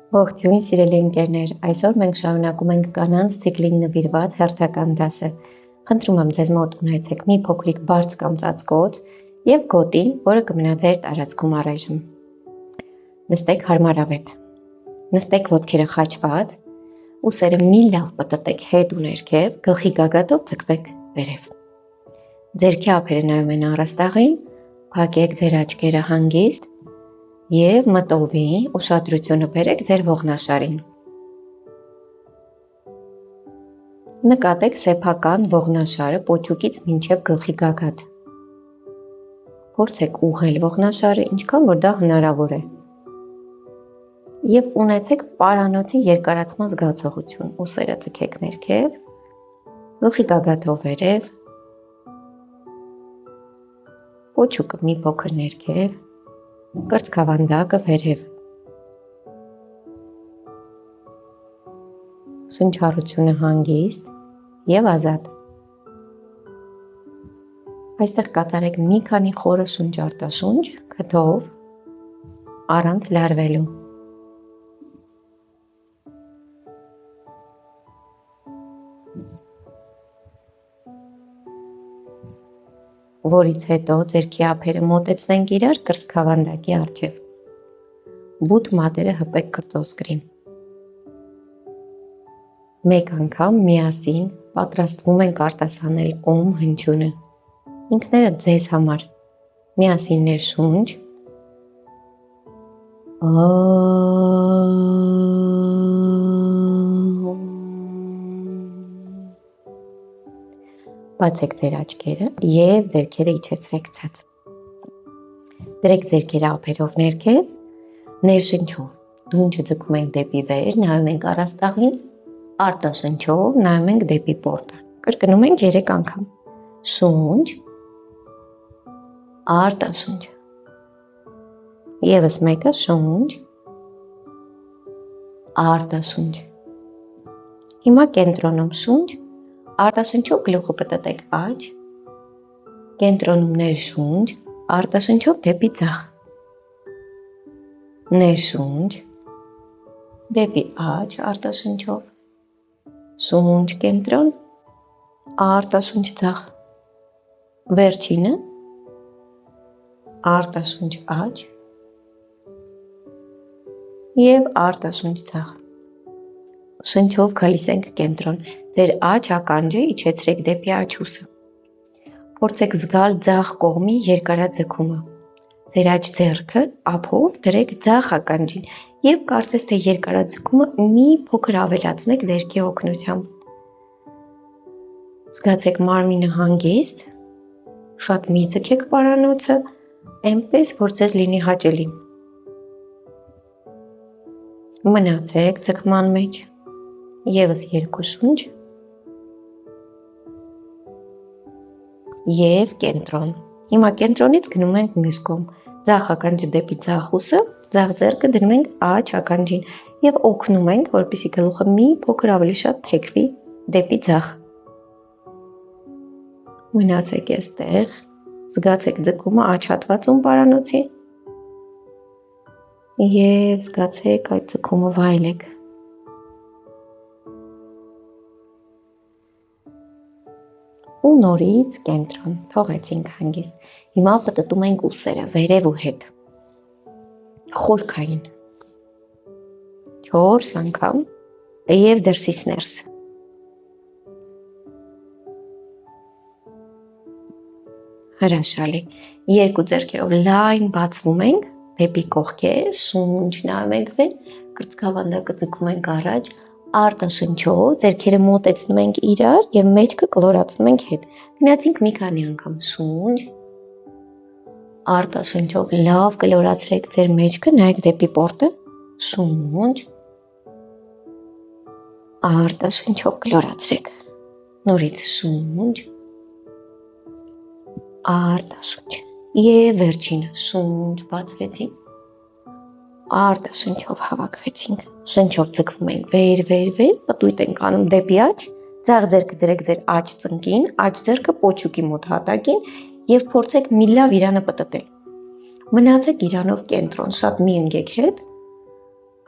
Ողջույն սիրելի ընկերներ, այսօր մենք շարունակում ենք կանանց ցիկլին նվիրված հերթական դասը։ Խնդրում եմ ձեզ մոտ ունեցեք մի փոքրիկ բարձ կամ ծածկոց եւ գոտի, որը կմնա ձեր տարածքում առայժմ։ Նստեք հարմարավետ։ Նստեք ոտքերը խաչված, ուսերը մի լավ պտտեք հետ ու ներքև, գլխի գագաթով ձգվեք վերև։ Ձերքի ափերը նայում են առաստաղին, փակեք ձեր աչքերը հանգիստ և մտովի ուշադրությունը բերեք ձեր ողնաշարին։ Նկատեք սեփական ողնաշարը պոչուկից մինչև գլխի գագաթ։ Փորձեք ուղղել ողնաշարը ինչքան որ դա հնարավոր է։ Եվ ունեցեք պարանոցի երկարացման զգացողություն։ Ուսերը ձգեք ներքև, գլխի գագաթով վերև, պոչուկը մի փոքր ներքև, կրծքավանդակը վերև։ Շնչառությունը հանգիստ և ազատ։ Այստեղ կատարեք մի քանի խորը շունչ-արտաշունչ, քթով, առանց լարվելու։ Որից հետո ձերքի ափերը մոտեցնենք իրար կրծքավանդակի առջև։ Բութ մատերը հպեք կրծոսկրին։ Մեկ անգամ միասին պատրաստվում ենք արտասանել օմ հնչյունը։ Ինքներդ ձեզ համար։ Միասին ներշունչ։ Բացեք ձեր աչքերը և ձեռքերը իջեցրեք ցած։ Դրեք ձեռքերը ափերով ներքև, ներշնչով դունչը ձգում ենք դեպի վեր, նայում ենք առաստաղին, արտաշնչով նայում ենք դեպի պորտը։ Կրկնում ենք 3 անգամ։ Շունչ, արտաշունչ։ Եվս մեկը շունչ, արտաշունչ։ Հիմա կենտրոնում շունչ, արտաշնչով գլուխը պտտեք աջ, կենտրոնում ներշունչ, արտաշնչով դեպի ձախ, ներշունչ, դեպի աջ արտաշնչով, շունչ կենտրոն, արտաշունչ ձախ, վերջինը, արտաշունչ աջ և արտաշունչ ձախ։ Շնչով գալիս ենք կենտրոն, ձեր աջ ականջը իջեցրեք դեպի աջ ուսը։ Փորձեք զգալ ձախ կողմի երկարաձգումը։ Ձեր աջ ձեռքը ափով դրեք ձախ ականջին և կարծես թե երկարաձգումը մի փոքր ավելացնեք ձեռքի օգնությամբ։ Զգացեք մարմինը հանգիստ, շատ մի ձգեք պարանոցը, այնպես որ ձեզ լինի հաճելի։ Մնացեք ձգման մեջ, եվս 2 շունչ և կենտրոն։ Հիմա կենտրոնից գնում ենք մյուս կողմ, ձախ ականջը դեպի ձախ ուսը, ձախ ձեռքը դնում ենք աջ ականջին և օգնում ենք, որպեսզի գլուխը մի փոքր ավելի շատ թեքվի դեպի ձախ։ Մնացեք այստեղ, զգացեք ձգումը աջ հատվածում պարանոցի և զգացեք այդ ձգումը վայելեք։ Ու նորից կենտրոն, թողեցինք հանգիստ։ Հիմա պտտում ենք ուսերը վերև ու հետ։ Խորքային 4 անգամ և դրսից ներս։ Հրաշալի։ Երկու ձեռքերով լայն բացվում ենք դեպի կողքեր, շունչ նայում ենք վեր, կրծքավանդակը ձգում ենք առաջ, արտաշնչով ձեռքերը մոտեցնում ենք իրար և մեջքը կլորացնում ենք հետ։ Գնացինք մի քանի անգամ շունչ, արտաշնչով լավ կլորացրեք ձեր մեջքը, նայեք դեպի պորտը, շունչ, արտաշնչով կլորացրեք, նորից շունչ, արտաշունչ և վերջինը շունչ բացվեցին, արտաշնչով հավաքվեցինք, շնչով ձգվում ենք վեր, պտույտ ենք անում դեպի աջ, ձախ ձեռքը դրեք ձեր աջ ծնկին, աջ ձեռքը պոչուկի մոտ հատակին և փորձեք մի լավ իրանը պտտել։ Մնացեք իրանով կենտրոն, շատ մի ընկեք հետ,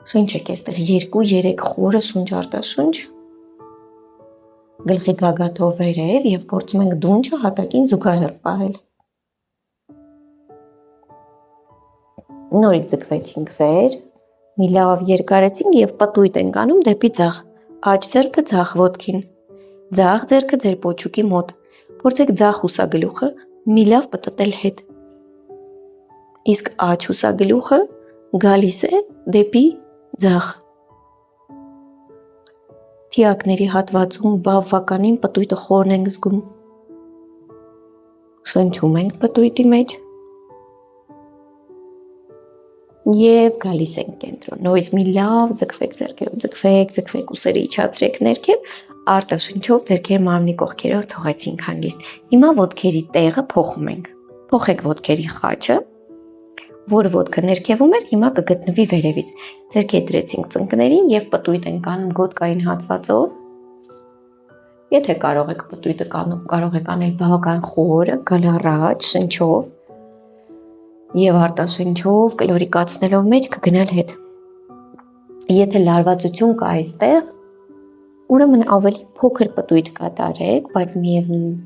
Շնչեք այստեղ 2-3 խորը շունչ արտաշունչ։ Գլխի գագաթով վերև եւ փորձում ենք դունչը հատակին զուգահեռ պահել։ Նորից ձգվեցինք վեր, մի լավ երկարեցինք եւ պտույտ ենք անում դեպի ձախ, աջ ձեռքը ձախ ոտքին, ձախ ձեռքը ձեր պոչուկի մոտ, փորձեք ձախ ուսագլուխը մի լավ պտտել հետ, իսկ աջ ուսագլուխը գալիս է դեպի ձախ, թիակների հատվածում բավականին պտույտը խորն ենք զգում, շնչում ենք պտույտի մեջ, Եվ գալիս ենք կենտրոն, նորից մի լավ ձգվեք ձեռքերով, ձգվեք, ուսերը իջացրեք ներքև, արտաշնչով ձեռքերը մարմնի կողքերով թողեցինք հանգիստ։ Հիմա ոտքերի տեղը փոխում ենք, փոխեք ոտքերի խաչը, որը ոտքը ներքևում էր, հիմա կգտնվի վերևից, ձեռքերը դրեցինք ծնկներին և պտույտ ենք անում գոտկային հատվածով, եթե կարող եք պտույտը կարող եք անել բավական խորը, գալ առաջ, շնչով, և արտաշնչով կլորիկացնելով մեջ կգնալ հետ։ Եթե լարվածություն կա այստեղ, ուրեմն ավելի փոքր պտույտ կատարեք, բայց միևնույն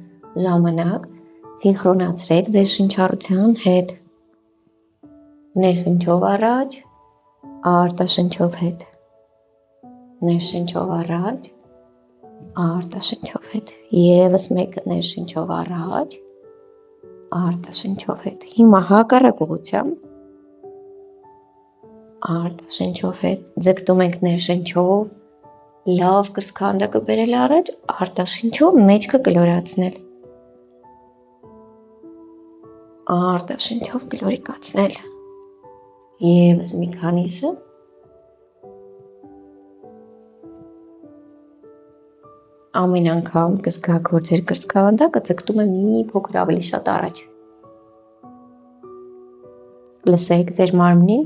ժամանակ սինխրոնացրեք ձեր շնչառության հետ։ Ներշնչով առաջ, արտաշնչով հետ։ Ներշնչով առաջ, արտաշնչով հետ։ Եվս մեկը ներշնչով առաջ, արտաշնչով հետ։ Հիմա հակառակ ուղղությամբ արտաշնչով հետ ձգտում ենք ներշնչով, լավ կրծքանդակը բերել առաջ, արտաշնչով մեջքը կլորացնել։ Արտաշնչով կլորիկացնել։ Եվս մի քանիսը։ Ամեն անգամ կզգաք, որ ձեր կրծքավանդակը ձգտում է մի փոքր ավելի շատ առաջ։ Լսեք ձեր մարմնին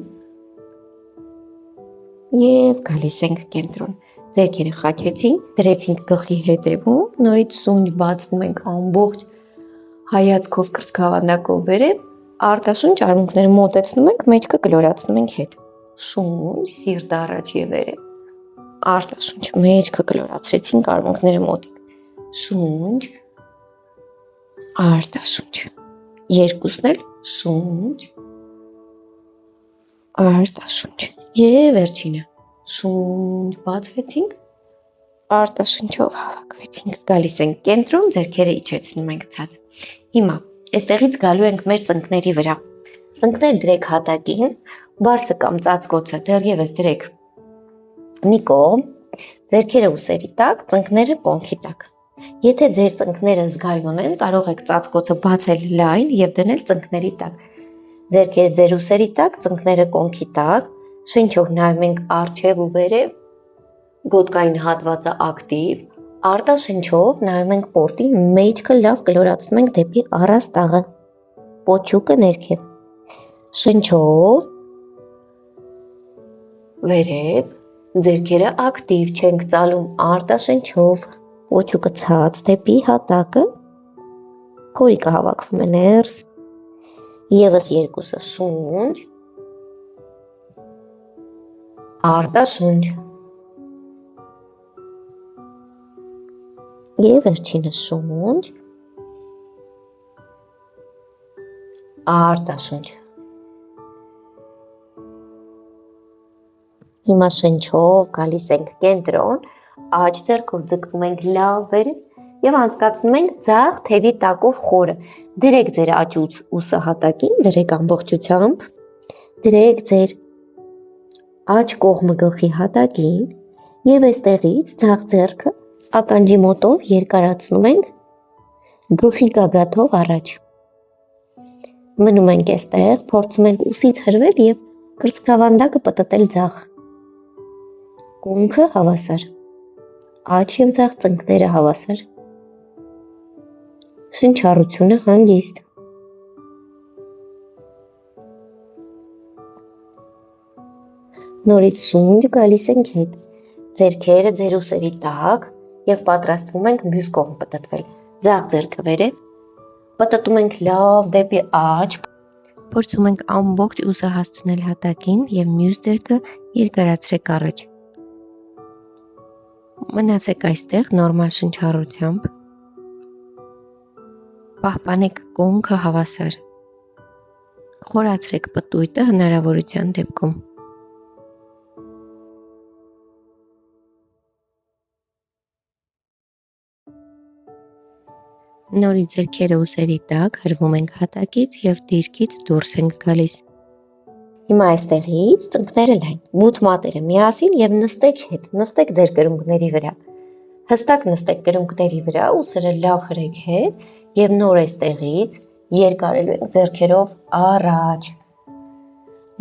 և գալիս ենք կենտրոն։ Ձեռքերը խաչեցինք, դրեցինք գլխի հետևում, նորից շունչ բացվում ենք ամբողջ հայացքով կրծքավանդակով վերև, արտաշունչ արմունկները մոտեցնում ենք, մեջքը կլորացնում ենք հետ։ Շունչ, սիրտ առաջ և վերև, արտաշունչ, մեջքը կլորացրեցինք, արմունկները մոտիկ, շունչ, արտաշունչ, երկուսն էլ շունչ, արտաշունչ և վերջինը, շունչ բացվեցինք, արտաշնչով հավաքվեցինք, գալիս ենք կենտրոն, ձեռքերը իջեցնում ենք ցած։ Հիմա այստեղից գալու ենք մեր ծնկների վրա, ծնկներ դրեք հատակին, բարձը կամ ծածկոցը դեռևս դրեք մի կողմ, ձեռքերը ուսերի տակ, ծնկները կոնքի տակ։ Եթե ձեր ծնկները զգայուն են, կարող եք ծածկոցը բացել լայն և դնել ծնկների տակ։ Ձեռքերը ձեր ուսերի տակ, ծնկները կոնքի տակ, շնչով նայում ենք առջև ու վերև, գոտկային հատվածը ակտիվ, արտաշնչով նայում ենք պորտին, մեջքը լավ կլորացնում ենք դեպի առաստաղը, պոչուկը ներքև, շնչով վերև, ձեռքերը ակտիվ չենք ծալում, արտաշնչով, պոչուկը ցած դեպի հատակը, փորիկը հավաքվում է ներս, եվս երկուսը շունչ, արտաշունչ և վերջինը շունչ, արտաշունչ։ Հիմա շնչով գալիս ենք կենտրոն, աջ ձեռքով ձգվում ենք լավ վերև և անցկացնում ենք ձախ թևի տակով խորը։ Դրեք ձեր աջ ուսը հատակին, դրեք ամբողջությամբ, դրեք ձեր աջ կողմը գլխի հատակին և այստեղից ձախ ձեռքը ականջի մոտով երկարացնում ենք գլխի գագաթով առաջ։ Մնում ենք այստեղ, փորձում ենք ուսից հրվել և կրծքավանդակը պտտել ձախ։ Կոնքը հավասար, աջ և ձախ ծնկները հավասար, շնչառությունը հանգիստ։ Նորից շունչ գալիս ենք հետ, ձեռքերը ձեր ուսերի տակ և պատրաստվում ենք մյուս կողմ պտտվել, ձախ ձեռքը վերև, պտտում ենք լավ դեպի աջ, փորձում ենք ամբողջ ուսը հասցնել հատակին և մյուս ձեռքը Երկարացրեք առաջ։ Մնացեք այստեղ նորմալ շնչառությամբ։ Պահպանեք կոնքը հավասար։ Խորացրեք պտույտը հնարավորության դեպքում։ Նորից ձեռքերը ուսերի տակ հրվում ենք հատակից և դիրքից դուրս ենք գալիս։ Հիմա այստեղից ծնկները լայն, մութ մատերը միասին և նստեք հետ, նստեք ձեր կրունկների վրա։ Հստակ նստեք կրունկների վրա, ուսերը լավ հրեք հետ և նոր այստեղից երկարելու ենք ձեռքերով առաջ։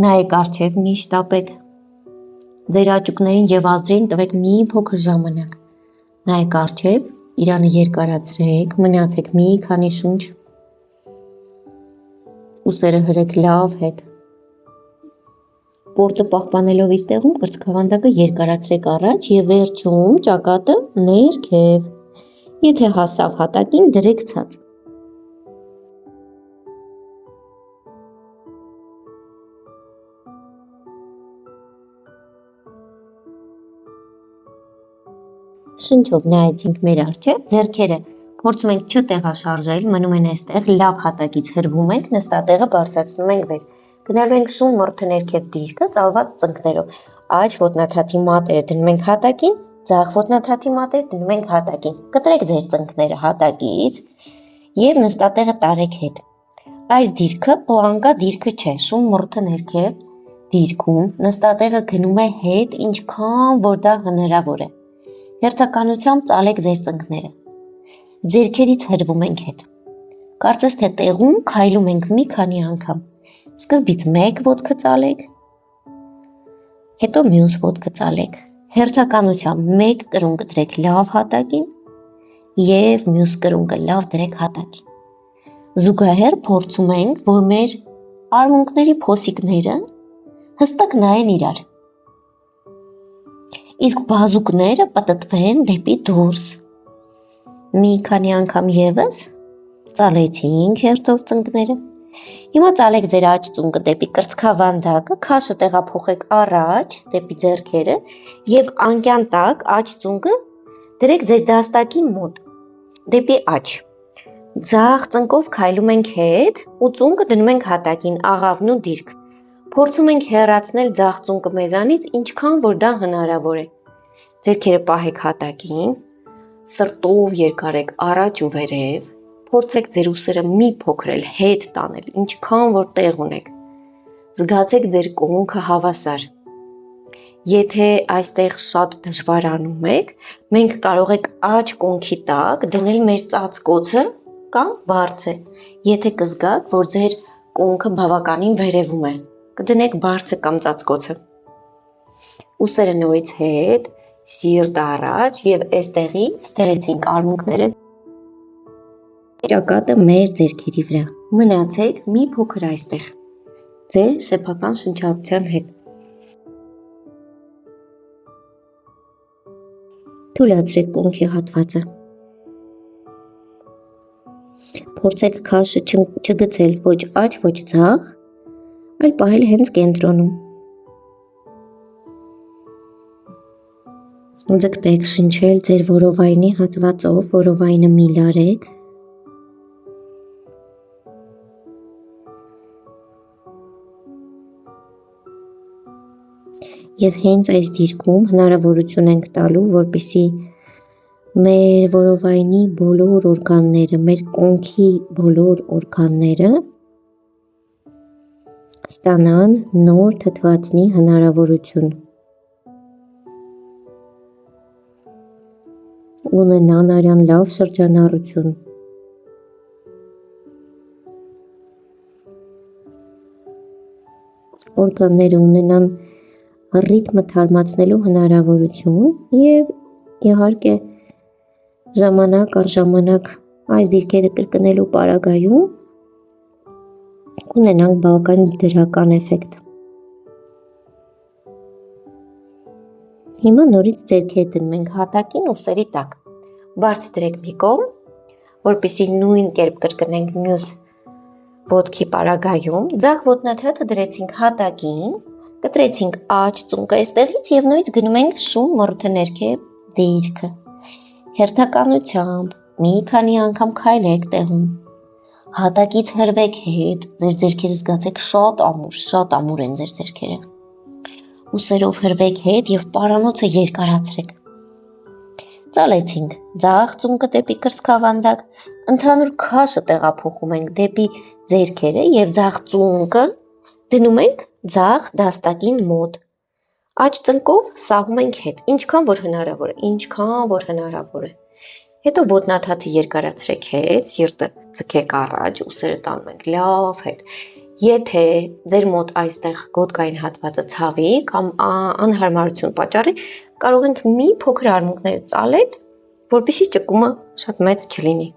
Նայեք առջև, մի շտապեք։ Ձեր աճուկներին և ազդրին տվեք մի փոքր ժամանակ։ Նայեք առջև, իրանը երկարացրեք, մնացեք մի քանի շունչ։ Ուսերը հրեք լավ հետ։ Պորտը պահպանելով իր տեղում կրծքավանդակը երկարացրեք առաջ և վերջում ճակատը ներքև։ Եթե հասավ հատակին, դրեք ցած։ Շնչով նայեցինք մեր առջև, ձեռքերը փորձում ենք չտեղաշարժել, մնում են այստեղ, լավ հատակից հրվում ենք, նստատեղը բարձրացնում ենք վեր։ Գնալու ենք շուն մորթը ներքև դիրքը, ծալված ծնկներով։ Աջ ոտնաթաթի մատերը դնում ենք հատակին, ձախ ոտնաթաթի մատերը դնում ենք հատակին։ Կտրեք ձեր ծնկները հատակից և նստատեղը տարեք հետ։ Այս դիրքը պլանկա դիրքը չէ, շուն մորթը ներքև դիրքում, նստատեղը գնում է հետ, ինչքան որ դա հնարավոր է։ Հերթականությամբ ծալեք ձեր ծնկները։ Ձեռքերից հրվում ենք հետ։ Կարծես թե տեղում քայլում ենք մի քանի անգամ։ Սկզբից մեկ ոտքը ծալեք, հետո մյուս ոտքը ծալեք։ Հերթականությամբ մեկ կրունկ դրեք լավ հատակին և մյուս կրունկը լավ դրեք հատակին։ Զուգահեռ փորձում ենք, որ մեր արմունկների փոսիկները հստակ նայեն իրար, իսկ բազուկները պտտվեն դեպի դուրս։ Մի քանի անգամ ևս ծալեցինք հերթով ծնկները։ Հիմա ծալեք ձեր աջ ծունկը դեպի կրծքավանդակը, քաշը տեղափոխեք առաջ դեպի ձեռքերը և անկյան տակ աջ ծունկը դրեք ձեր դաստակին մոտ, դեպի աջ։ Ձախ ծնկով քայլում ենք հետ ու ծունկը դնում ենք հատակին, աղավն ու դիրք։ Փորձում ենք հեռացնել ձախ ծունկը մեզանից, ինչքան որ դա հնարավոր է։ Ձեռքերը պահեք հատակին, սրտով երկարեք առաջ ու վերև, փորձեք ձեր ուսերը մի փոքր էլ հետ տանել, ինչքան որ տեղ ունեք։ Զգացեք ձեր կոնքը հավասար։ Եթե այստեղ շատ դժվարանում եք, մենք կարող ենք աջ կոնքի տակ դնել մեր ծածկոցը կամ բարձը։ Եթե կզգաք, որ ձեր կոնքը բավականին վերևում է, կդնեք բարձը կամ ծածկոցը։ Ուսերը նորից հետ, սիրտ առաջ և այստեղից դրեցինք արմունկները ճակատը մեր ձեռքերի վրա։ Մնացեք մի փոքր այստեղ, ձեր սեփական շնչառության հետ։ Թուլացրեք կոնքի հատվածը։ Փորձեք քաշը չգցել ոչ աջ, ոչ ձախ, այլ պահել հենց կենտրոնում։ Ձգտեք շնչել ձեր որովայնի հատվածով, որովայնը միլ արեք։ Եվ հենց այս դիրքում հնարավորություն ենք տալու, որպեսզի մեր որովայնի բոլոր օրգանները, մեր կոնքի բոլոր օրգանները ստանան նոր թթվածնի հնարավորություն, ունենան արյան լավ շրջանառություն։ Օրգանները ունենան ռիթմը թարմացնելու հնարավորություն և իհարկե ժամանակ առ ժամանակ այս դիրքերը կրկնելու պարագայում կունենանք բավական դրական էֆեկտ։ Հիմա նորից ձեռքերը դնում ենք հատակին ուսերի տակ։ Բարձր դրեք մի կողմ, որպեսզի նույն կերպ կրկնենք մյուս ոտքի պարագայում, ձախ ոտնաթաթը դրեցինք հատակին, Կտրեցինք աջ ծունկը այստեղից եւ նույնիսկ գնում ենք շուն մորթը ներքև դիրքը։ Հերթականությամբ մի քանի անգամ քայլեք տեղում։ Հատակից հրվեք հետ, ձեր ձեռքերը զգացեք շատ ամուր են ձեր ձեռքերը։ Ուսերով հրվեք հետ եւ պարանոցը երկարացրեք։ Ծալեցինք ձախ ծունկը դեպի կրծքավանդակ, ընդհանուր քաշը տեղափոխում ենք դեպի ձեռքերը եւ ձախ ծունկը դնում ենք ձախ դաստակին մոտ։ Աջ ծնկով սահում ենք հետ, ինչքան որ հնարավոր է։ Հետո ոտնաթաթը երկարացրեք հետ, սիրտը ձգեք առաջ, ուսերը տանում ենք լավ հետ։ Եթե ձեր մոտ այստեղ գոտկային հատվածը ցավի կամ անհարմարություն պատճառի, կարող ենք մի փոքր արմունկներ ծալել, որպեսզի ճկումը շատ մեծ չլինի։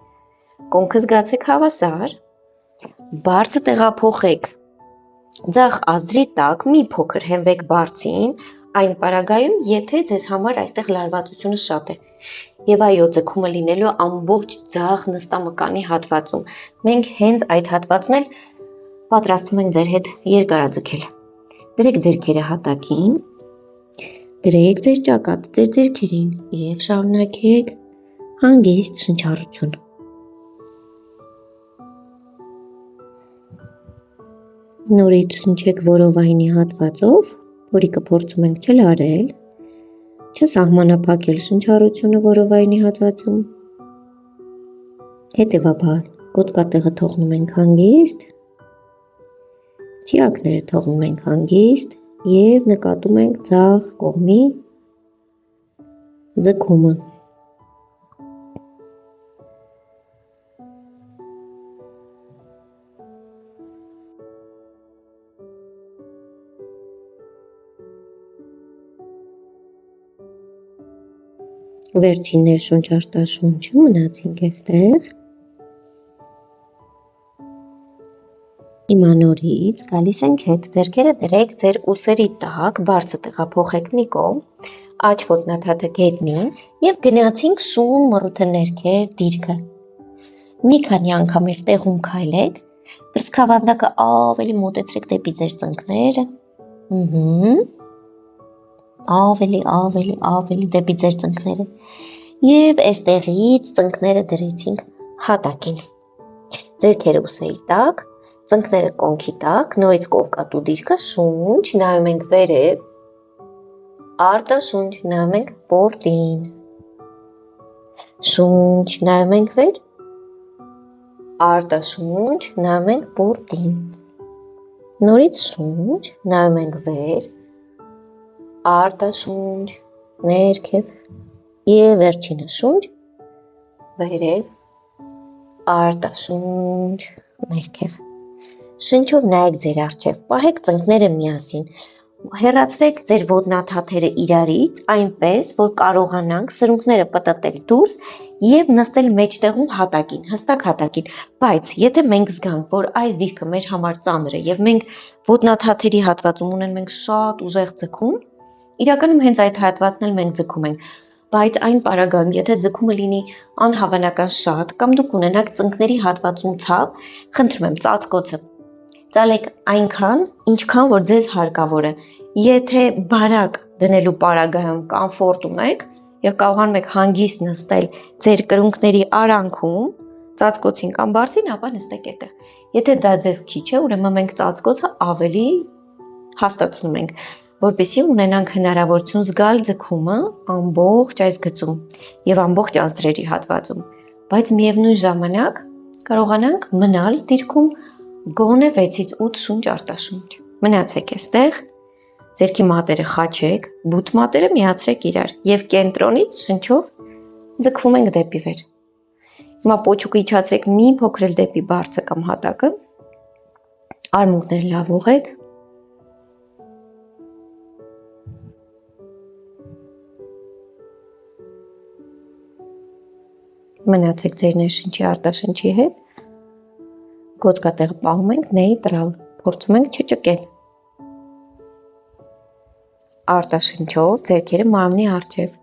Կոնքը զգացեք հավասար, բարձը տեղափոխեք ձախ ազդրի տակ, մի փոքր հենվեք բարձին, այն պարագայում, եթե ձեզ համար այստեղ լարվածությունը շատ է։ Եվ այո, ձգումը լինելու ամբողջ ձախ նստամկանի հատվածում։ Մենք հենց այդ հատվածն էլ պատրաստում ենք ձեր հետ երկարաձգել։ Դրեք ձեռքերը հատակին, դրեք ձեր ճակատը ձեր ձեռքերին եւ շարունակեք հանգիստ շնչառություն։ Նորից շնչեք որովայնի հատվածով, որիկը փորձում ենք չլարել, չսահմանափակել շնչառությունը որովայնի հատվածում։ Հետևաբար գոտկատեղը թողնում ենք հանգիստ, թիակները թողնում ենք հանգիստ եւ նկատում ենք ձախ կողմի ձգումը։ Վերջին ներշունչ արտաշունչը մնացինք այստեղ։ Հիմա նորից գալիս ենք հետ, ձեռքերը դրեք ձեր ուսերի տակ, բարձը տեղափոխեք մի կողմ, աջ ոտնաթաթը գետնին եւ գնացինք շուն մռութը ներքև դիրքը։ Մի քանի անգամ էլ տեղում քայլեք, կրծքավանդակը ավելի մոտեցրեք դեպի ձեր ծնկները։ Ավելի դեպի ձեր ծնկները եւ այստեղից ծնկները դրեցինք հատակին։ Ձեռքերը ուսերի տակ, ծնկները կոնքի տակ, նորից կովկատու դիրքը, շունչ, նայում ենք վերև, արտաշունչ, նայում ենք պորտին, շունչ, նայում ենք վեր, արտաշունչ, նայում ենք պորտին, նորից շունչ, նայում ենք վեր, արտաշունչ, ներքև եւ վերջինը շունչ, վերև, արտաշունչ, ներքև։ Շնչով նայեք ձեր առջև, պահեք ծնկները միասին, հեռացվեք ձեր ոտնաթաթերը իրարից, այնպես, որ կարողանանք սրունքները պտտել դուրս եւ նստել մեջտեղում հատակին, հստակ հատակին, բայց եթե մենք զգանք, որ այս դիրքը մեր համար ծանր է եւ մենք ոտնաթաթերի հատվածում ունենք մենք շատ ուժեղ ձգում, իրականում հենց այդ հատվածն էլ մենք ձգում ենք, բայց այն պարագայում, եթե ձգումը լինի անհավանական շատ կամ դուք ունենաք ծնկների հատվածում ցավ, խնդրում եմ ծածկոցը ծալեք այնքան, ինչքան որ ձեզ հարկավոր է։ Եթե բարակ դնելու պարագայում կոմֆորտ ունեք եւ կարողանում եք հանգիստ նստել ձեր կրունկների արանքում, ծածկոցին կամ բարձին, ապա նստեք այդտեղ։ Եթե դա ձեզ քիչ է, ուրեմն մենք ծածկոցը ավելի հաստատում ենք, որպեսզի ունենանք հնարավորություն զգալ ձգումը ամբողջ այս գծում եւ ամբողջ ազդրերի հատվածում, բայց միևնույն ժամանակ կարողանանք մնալ դիրքում գոնե 6-ից 8 շունչ արտաշունչ։ Մնացեք այստեղ, ձերքի մատերը խաչեք, բութ մատերը միացրեք իրար եւ կենտրոնից շնչով ձգվում ենք դեպի վեր։ Հիմա պոչուկը իջացրեք մի փոքր էլ դեպի բարձը կամ հատակը, արմունկները լավ ուղղեք, մնացեք ձեր ներշնչի արտաշնչի հետ, գոտկատեղը պահում ենք նեյտրալ, փորձում ենք չճկել։ Արտաշնչով ձեռքերը մարմնի առջև։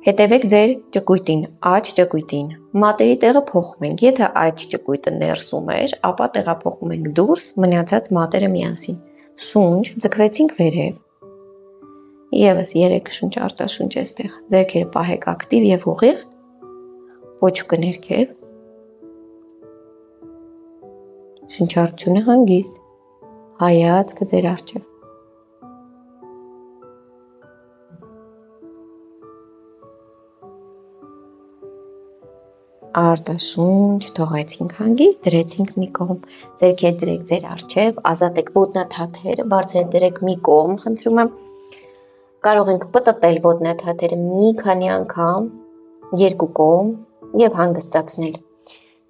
Հետևեք ձեր ճկույտին, աջ ճկույտին։ Մատերի տեղը փոխում ենք, եթե աջ ճկույտը ներսում էր, ապա տեղափոխում ենք դուրս, մնացած մատերը միասին։ Շունչ, ձգվեցինք վերև, եվս 3 շունչ արտաշունչ էստեղ, ձերքերը պահեք ակտիվ և ուղիղ, պոչուկը ներքև, շնչառությունը հանգիստ, հայացքը ձեր առջև։ Արտաշունչ, թողեցինք հանգիստ, դրեցինք մի կողմ, ձերքեր դրեք ձեր առջև, ազատեք ոտնաթաթերը, բարձր դրեք մի կողմ, խնդրում եմ, կարող ենք պտտել ոտնաթաթերը մի քանի անգամ, երկու կողմ և հանգստացնել։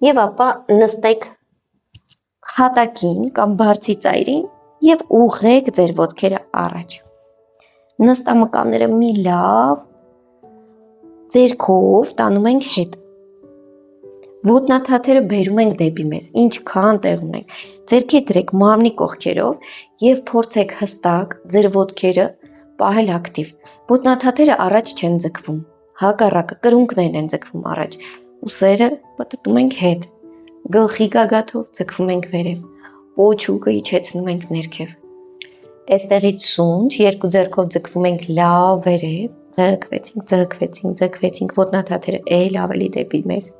Եվ ապա նստեք հատակին կամ բարձի ծայրին և ուղղեք ձեր ոտքերը առաջ։ Նստամկանները մի լավ ձերքով տանում ենք հետ։ Ոտնաթաթերը բերում ենք դեպի մեզ, ինչքան տեղ ունենք, ձերքեր դրեք մարմնի կողքերով և փորձեք հստակ ձեր ոտքերը պահել ակտիվ։ Ոտնաթաթերը առաջ չեն ձգվում, հակառակը կրունկներն են ձգվում առաջ, ուսերը պտտում ենք հետ, գլխի գագաթով ձգվում ենք վերև, պոչուկը իջեցնում ենք ներքև։ Այստեղից շունչ, երկու ձեռքով ձգվում ենք լավ վերև, ձգվեցինք, ոտնաթաթերը էլ ավելի դեպի մեզ։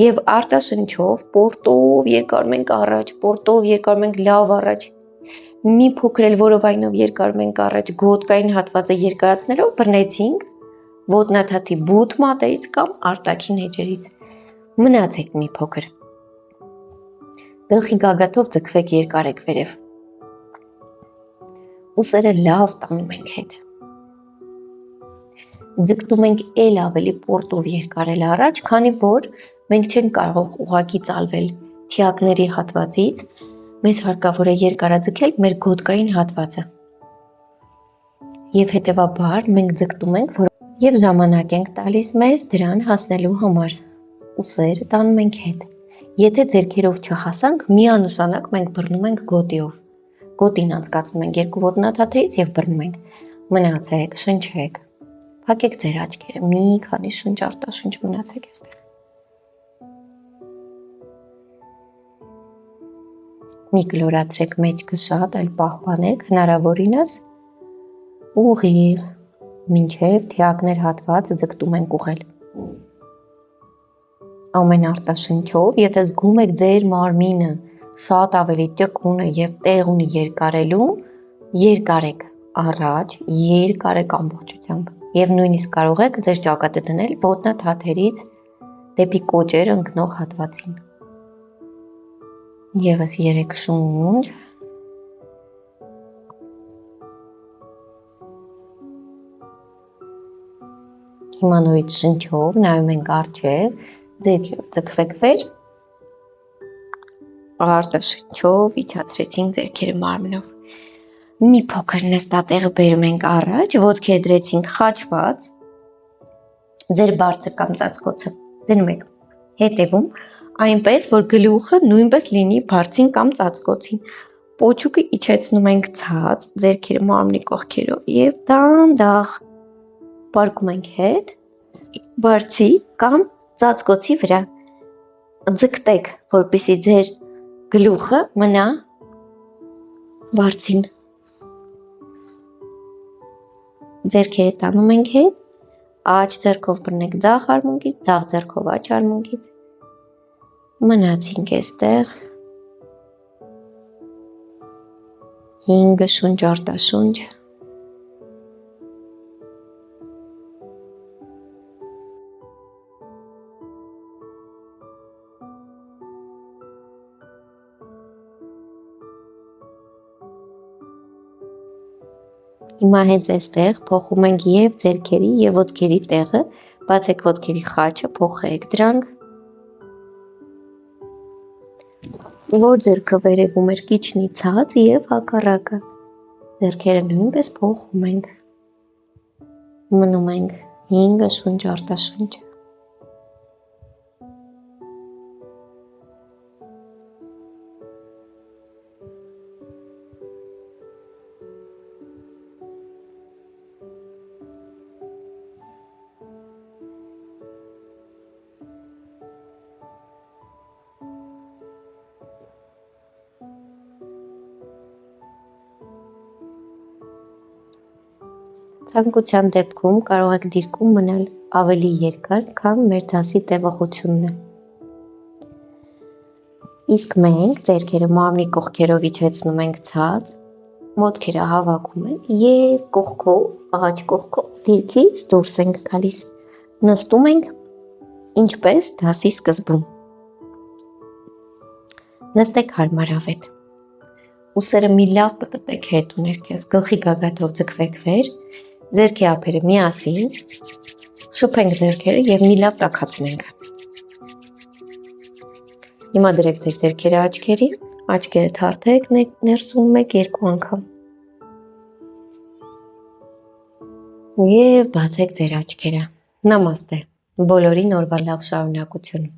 Եվ արտաշնչով պորտով երկարում ենք առաջ, պորտով երկարում ենք լավ առաջ, մի փոքր էլ որովայնով երկարում ենք առաջ, գոտկային հատվածը երկարացնելով բռնեցինք ոտնաթաթի բութ մատերից կամ արտաքին էջերից։ Մնացեք մի փոքր։ Գլխի գագաթով ձգվեք երկարեք վերև։ Ուսերը լավ տանում ենք հետ։ Ձգտում ենք էլ ավելի պորտով երկարել առաջ, քանի որ մենք չենք կարող ուղղակի ծալվել թիակների հատվածից, մեզ հարկավոր է երկարաձգել մեր գոտկային հատվածը։ Եվ հետևաբար մենք ձգտում ենք և ժամանակ ենք տալիս մեզ դրան հասնելու համար։ Ուսերը տանում ենք հետ։ Եթե ձեռքերով չհասանք, միանշանակ մենք բռնում ենք գոտիով։ Գոտին անցկացնում ենք երկու ոտնաթաթերից և բռնում ենք։ Մնացեք, շնչեք, փակեք ձեր աչքերը, մի քանի շունչ արտաշունչ մնացեք այստեղ։ Մի կլորացրեք մեջքը շատ, այլ պահպանեք հնարավորինս ուղիղ, մինչև թիակներ հատվածը ձգտում ենք ուղղել։ Ամեն արտաշնչով, եթե զգում եք ձեր մարմինը շատ ավելի ճկուն է և տեղ ունի երկարելու, երկարեք առաջ, երկարեք ամբողջությամբ և նույնիսկ կարող եք ձեր ճակատը դնել ոտնաթաթերից դեպի կոճեր ընկնող հատվածին։ Եվս 3 շունչ։ Հիմա նորից շնչով նայում ենք առջև, ձեռքերով ձգվեք վեր, արտաշնչով իջացրեցինք ձեռքերը մարմնով։ Մի փոքր նստատեղը բերում ենք առաջ, ոտքերը դրեցինք խաչված, ձեր բարձր կամ ծածկոցը դնում եք հետևում, այնպես, որ գլուխը նույնպես լինի բարձին կամ ծածկոցին։ Պոչուկը իջեցնում ենք ցած, ձեռքերը մարմնի կողքերով և դանդաղ պառկում ենք հետ, բարձի կամ ծածկոցի վրա։ Ձգտեք, որպեսզի ձեր գլուխը մնա բարձին։ Ձեռքերը տանում ենք հետ, աջ ձեռքով բռնեք ձախ արմունկից, ձախ ձեռքով աջ արմունկից։ Մնացինք այստեղ 5 շունչ արտաշունչ։ Հիմա հենց այստեղ փոխում ենք և ձեռքերի և ոտքերի տեղը, բացեք ոտքերի խաչը, փոխեք դրանք, որ ձեռքը վերևում էր կիջնի ցած և հակառակը, ձեռքերը նույնպես փոխում ենք, մնում ենք 5 շունչ արտաշունչ։ ցանկության դեպքում կարող եք դիրքում մնալ ավելի երկար, քան մեր դասի տևողությունն է։ Իսկ մենք ձեռքերը մարմնի կողքերով իջեցնում ենք ցած, մոտքերը հավաքում ենք եւ կողքով, աջ կողքով դիրքից դուրս ենք գալիս։ Նստում ենք ինչպես դասի սկզբում։ Նստեք հարմարավետ։ Ուսերը մի լավ պտտեք հետ ու ներքև, գլխի գագաթով ձգվեք վեր, ձեռքի ափերը միասին, շփենք ձեռքերը եւ մի լավ տաքացնենք։ Հիմա դրեք ձեր ձեռքերը աչքերին, աչքերը թարթեք ներսում 1-2 անգամ։ Եվ բացեք ձեր աչքերը։ Նամաստե։ Բոլորին օրվա լավ շարունակություն։